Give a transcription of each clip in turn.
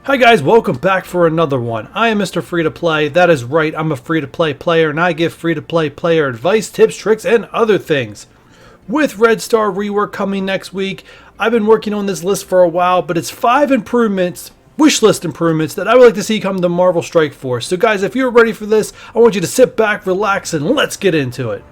Hi guys, welcome back for another one. I am Mr. Free to Play. That is right, I'm a free to play player and I give free to play player advice, tips, tricks, and other things. With Red Star Rework coming next week, I've been working on this list for a while, but it's 5 improvements, wishlist improvements that I would like to see come to Marvel Strike Force. So guys, if you're ready for this, I want you to sit back, relax, and let's get into it.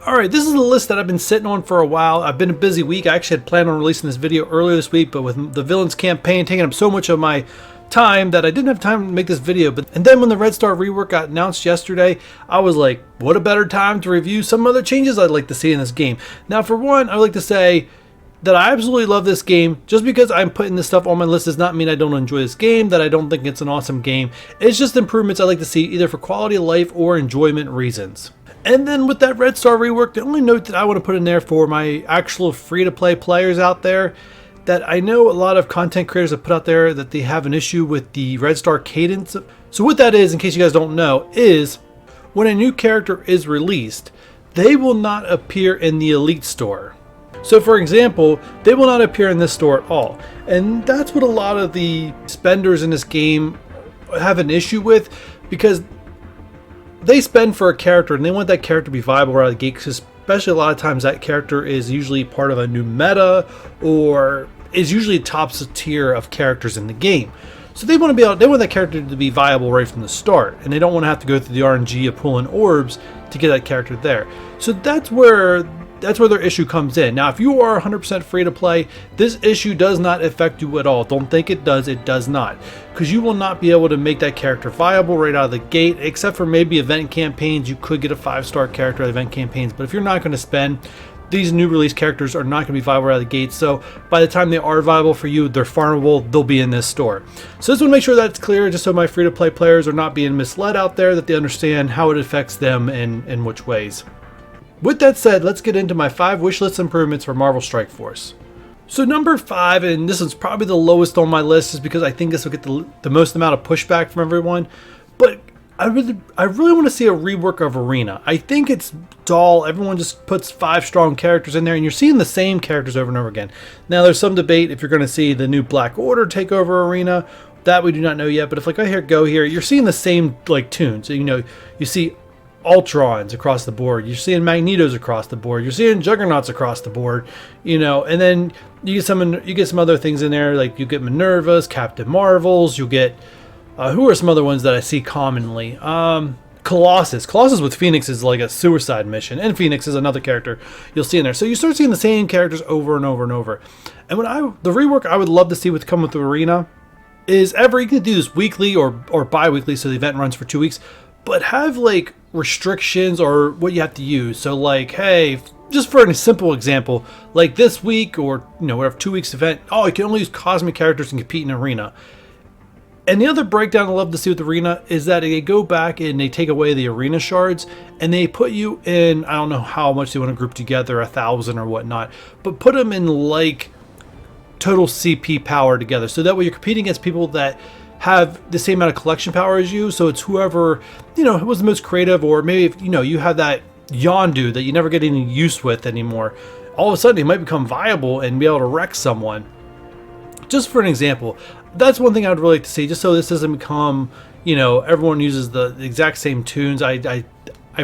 Alright, this is the list that I've been sitting on for a while. I've been a busy week. I actually had planned on releasing this video earlier this week, but with the Villains campaign taking up so much of my time that I didn't have time to make this video. And then when the Red Star Rework got announced yesterday, I was like, what a better time to review some other changes I'd like to see in this game. Now for one, I'd like to say that I absolutely love this game. Just because I'm putting this stuff on my list does not mean I don't enjoy this game, that I don't think it's an awesome game. It's just improvements I'd like to see either for quality of life or enjoyment reasons. And then with that Red Star Rework, the only note that I want to put in there for my actual free-to-play players out there, that I know a lot of content creators have put out there that they have an issue with the Red Star cadence. So what that is, in case you guys don't know, is when a new character is released, they will not appear in the Elite store. So for example, they will not appear in this store at all. And that's what a lot of the spenders in this game have an issue with, because they spend for a character and they want that character to be viable right out of the gate, because especially a lot of times that character is usually part of a new meta or is usually top tier of characters in the game. So they want that character to be viable right from the start, and they don't want to have to go through the RNG of pulling orbs to get that character there. So that's where their issue comes in. Now, if you are 100% free to play, this issue does not affect you at all. Don't think it does. It does not. Because you will not be able to make that character viable right out of the gate, except for maybe event campaigns. You could get a 5-star character at event campaigns, but if you're not going to spend, these new release characters are not going to be viable right out of the gate. So by the time they are viable for you, they're farmable, they'll be in this store. So just want to make sure that's clear, just so my free to play players are not being misled out there, that they understand how it affects them and in which ways. With that said, let's get into my 5 wishlist improvements for Marvel Strike Force. So number 5, and this is probably the lowest on my list, is because I think this will get the most amount of pushback from everyone, but I really want to see a rework of Arena. I think it's dull. Everyone just puts 5 strong characters in there, and you're seeing the same characters over and over again. Now there's some debate if you're going to see the new Black Order take over Arena. That we do not know yet, but if like I go here, you're seeing the same like tunes. You know, you see Ultrons across the board, you're seeing Magnetos across the board, you're seeing Juggernauts across the board, you know, and then you get some other things in there, like you get Minervas, Captain Marvels, you'll get who are some other ones that I see commonly? Colossus with Phoenix is like a suicide mission, and Phoenix is another character you'll see in there. So you start seeing the same characters over and over and over. And the rework I would love to see come with the Arena is you can do this weekly or bi-weekly, so the event runs for 2 weeks, but have like restrictions or what you have to use. So like, hey, just for a simple example, like this week or whatever 2 weeks event, you can only use cosmic characters and compete in Arena. And the other breakdown I love to see with Arena is that they go back and they take away the Arena shards and they put you in, I don't know how much they want to group together, 1,000 or whatnot, but put them in like total CP power together, so that way you're competing against people that have the same amount of collection power as you. So it's whoever was the most creative, or maybe if you have that Yondu that you never get any use with anymore, all of a sudden they might become viable and be able to wreck someone. Just for an example, that's one thing I would really like to see, just so this doesn't become everyone uses the exact same tunes. I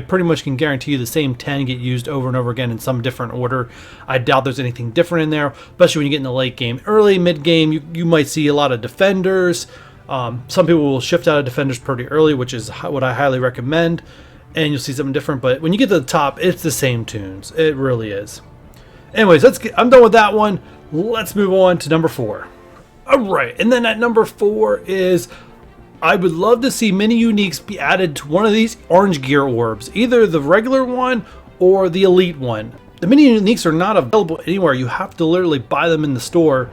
pretty much can guarantee you the same 10 get used over and over again in some different order. I doubt there's anything different in there, especially when you get in the late game. Early, mid game, you might see a lot of defenders. Some people will shift out of defenders pretty early, which is what I highly recommend, and you'll see something different. But when you get to the top, it's the same tunes. It really is. Anyways, I'm done with that one. Let's move on to number 4. All right, and then at number 4 is I would love to see mini uniques be added to one of these orange gear orbs, either the regular one or the elite one. The mini uniques are not available anywhere. You have to literally buy them in the store.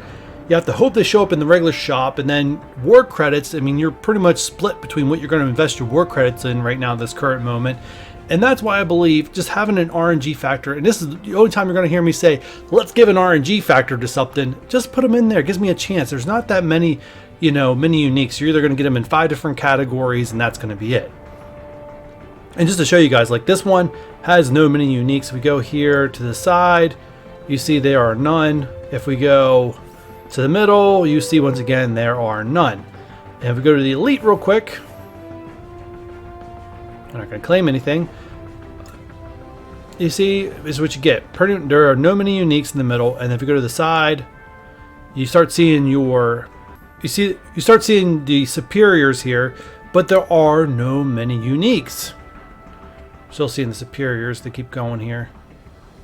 You have to hope they show up in the regular shop, and then war credits. I mean, you're pretty much split between what you're going to invest your war credits in right now, this current moment. And that's why I believe just having an RNG factor, and this is the only time you're going to hear me say, let's give an RNG factor to something, just put them in there. It gives me a chance. There's not that many, mini uniques. You're either going to get them in 5 different categories, and that's going to be it. And just to show you guys, like this one has no mini uniques. We go here to the side, you see there are none. If we go to the middle, you see once again there are none. And if we go to the elite real quick, I'm not going to claim anything. You see, is what you get. There are no many uniques in the middle, and if you go to the side, you start seeing you start seeing the superiors here, but there are no many uniques. Still seeing the superiors. They keep going here,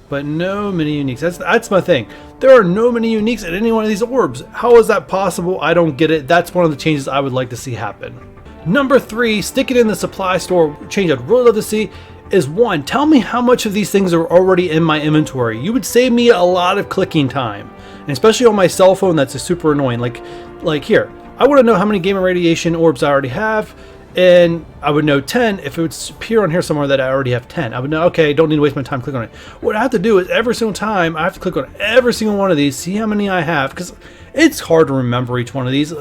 but no many uniques. That's my thing. There are no many uniques in any one of these orbs. How is that possible? I don't get it. That's one of the changes I would like to see happen. Number 3, stick it in the supply store. Change I'd really love to see is 1. Tell me how much of these things are already in my inventory. You would save me a lot of clicking time, and especially on my cell phone. That's super annoying. Like here, I want to know how many gamma radiation orbs I already have, and I would know 10 if it would appear on here somewhere that I already have 10. I would know, okay, don't need to waste my time clicking on it. What I have to do is every single time I have to click on every single one of these, see how many I have, because it's hard to remember each one of these,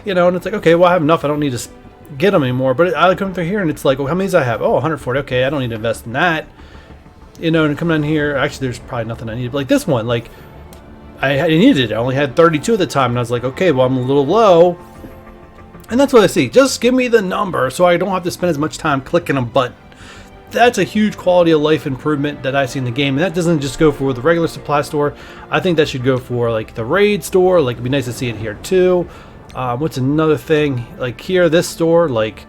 you know. And it's like, okay, well, I have enough. I don't need to get them anymore. But I come through here and it's like, well, how many do I have? Oh, 140. Okay, I don't need to invest in that, you know. And come down here, actually there's probably nothing I need, but like this one, like I needed it. I only had 32 at the time, and I was like, okay, well, I'm a little low. And that's what I see. Just give me the number so I don't have to spend as much time clicking a button. That's a huge quality of life improvement that I see in the game, and that doesn't just go for the regular supply store. I think that should go for like the raid store. Like, it'd be nice to see it here too. What's another thing? Like here, this store, like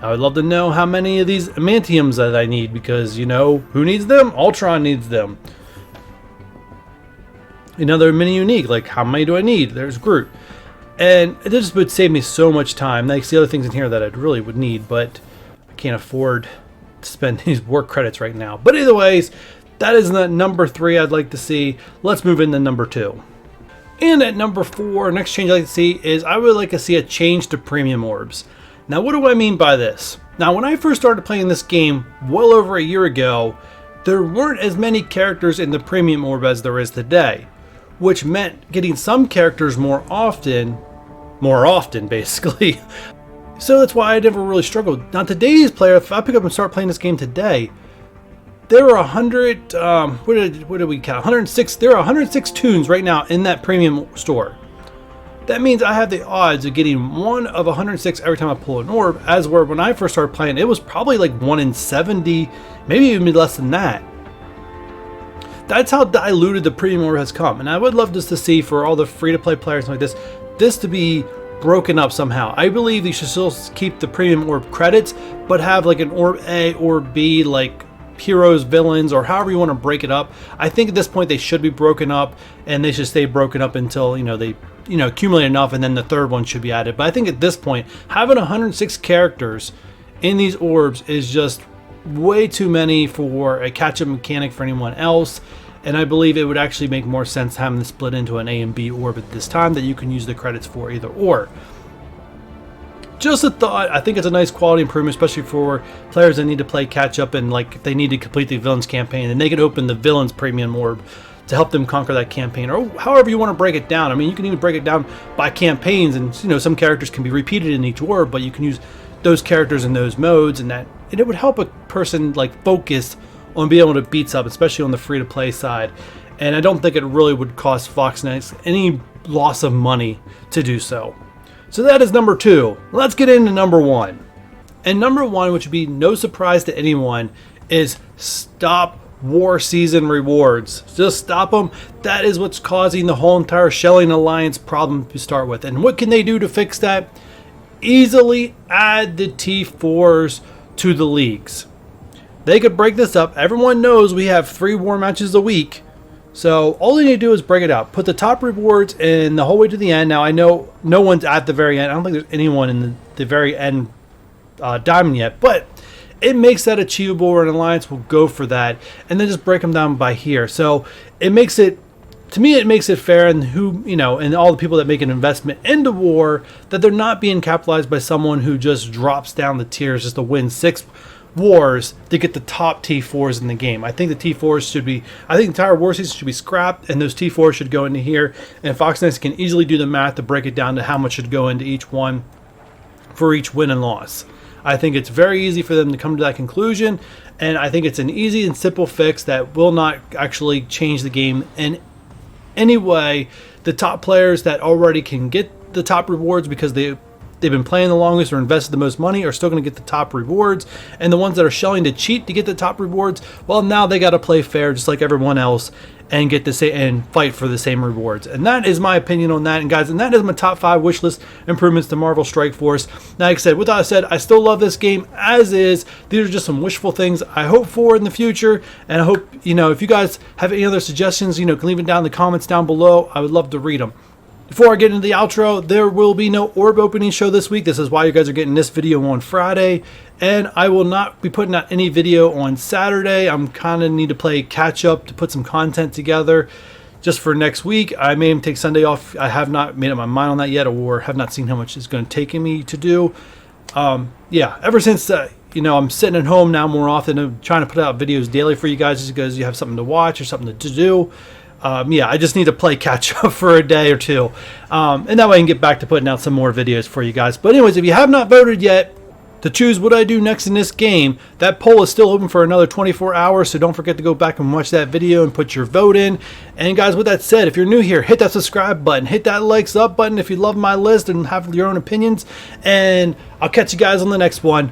I would love to know how many of these Amantiums that I need, because, you know, who needs them? Ultron needs them. You know, they're mini unique. Like, how many do I need? There's Groot. And it just would save me so much time. Like, the other things in here that I really would need, but I can't afford to spend these work credits right now. But either ways, that is the number 3 I'd like to see. Let's move into number 2. And at number 4, next change I'd like to see is I would like to see a change to premium orbs. Now, what do I mean by this? Now, when I first started playing this game well over a year ago, there weren't as many characters in the premium orb as there is today, which meant getting some characters more often basically. So that's why I never really struggled. Now, today's player, if I pick up and start playing this game today, there are 100, what did we count? 106, there are 106 tunes right now in that premium store. That means I have the odds of getting 1 of 106 every time I pull an orb, as where when I first started playing, it was probably like 1 in 70, maybe even less than that. That's how diluted the premium orb has come. And I would love just to see, for all the free-to-play players like this to be broken up somehow. I believe you should still keep the premium orb credits, but have like an orb A or B, like heroes, villains, or however you want to break it up. I think at this point they should be broken up, and they should stay broken up until, you know, they, you know, accumulate enough, and then the third one should be added. But I think at this point, having 106 characters in these orbs is just way too many for a catch-up mechanic for anyone else. And I believe it would actually make more sense having this split into an A and B orb at this time that you can use the credits for either or. Just a thought. I think it's a nice quality improvement, especially for players that need to play catch up, and like they need to complete the villains campaign, and they could open the villains premium orb to help them conquer that campaign, or however you want to break it down. I mean, you can even break it down by campaigns, and, you know, some characters can be repeated in each orb, but you can use those characters in those modes, and it would help a person like focus on being able to beat up, especially on the free-to-play side. And I don't think it really would cost Foxnex any loss of money to do so. So that is number 2. Let's get into number 1. And number 1, which would be no surprise to anyone, is stop War Season rewards. Just stop them. That is what's causing the whole entire Shelling Alliance problem to start with. And what can they do to fix that? Easily add the T4s to the leagues. They could break this up. Everyone knows we have 3 war matches a week. So all they need to do is break it out. Put the top rewards in the whole way to the end. Now, I know no one's at the very end. I don't think there's anyone in the very end diamond yet. But it makes that achievable, or an alliance will go for that. And then just break them down by here. So it makes it, to me, it makes it fair, and who, you know, and all the people that make an investment into war, that they're not being capitalized by someone who just drops down the tiers just to win 6 wars to get the top T4s in the game. I think the T4s should be, I think the entire war season should be scrapped, and those T4s should go into here, and Foxnex can easily do the math to break it down to how much should go into each one for each win and loss. I think it's very easy for them to come to that conclusion, and I think it's an easy and simple fix that will not actually change the game in anyway, the top players that already can get the top rewards because they've been playing the longest or invested the most money are still going to get the top rewards. And the ones that are shelling to cheat to get the top rewards, well, now they got to play fair just like everyone else and get the same and fight for the same rewards. And that is my opinion on that. And guys, and that is my top 5 wish list improvements to Marvel Strike Force. Now, like I said, with that said, I still love this game as is. These are just some wishful things I hope for in the future. And I hope, if you guys have any other suggestions, can leave it down in the comments down below. I would love to read them. Before I get into the outro, there will be no orb opening show this week. This is why you guys are getting this video on Friday. And I will not be putting out any video on Saturday. I'm kind of need to play catch up to put some content together just for next week. I may even take Sunday off. I have not made up my mind on that yet, or have not seen how much it's going to take me to do. Yeah, ever since, I'm sitting at home now more often. I'm trying to put out videos daily for you guys just because you have something to watch or something to do. Yeah, I just need to play catch up for a day or two. And that way I can get back to putting out some more videos for you guys. But anyways, if you have not voted yet to choose what I do next in this game, that poll is still open for another 24 hours. So don't forget to go back and watch that video and put your vote in. And guys, with that said, if you're new here, hit that subscribe button, hit that likes up button if you love my list and have your own opinions. And I'll catch you guys on the next one.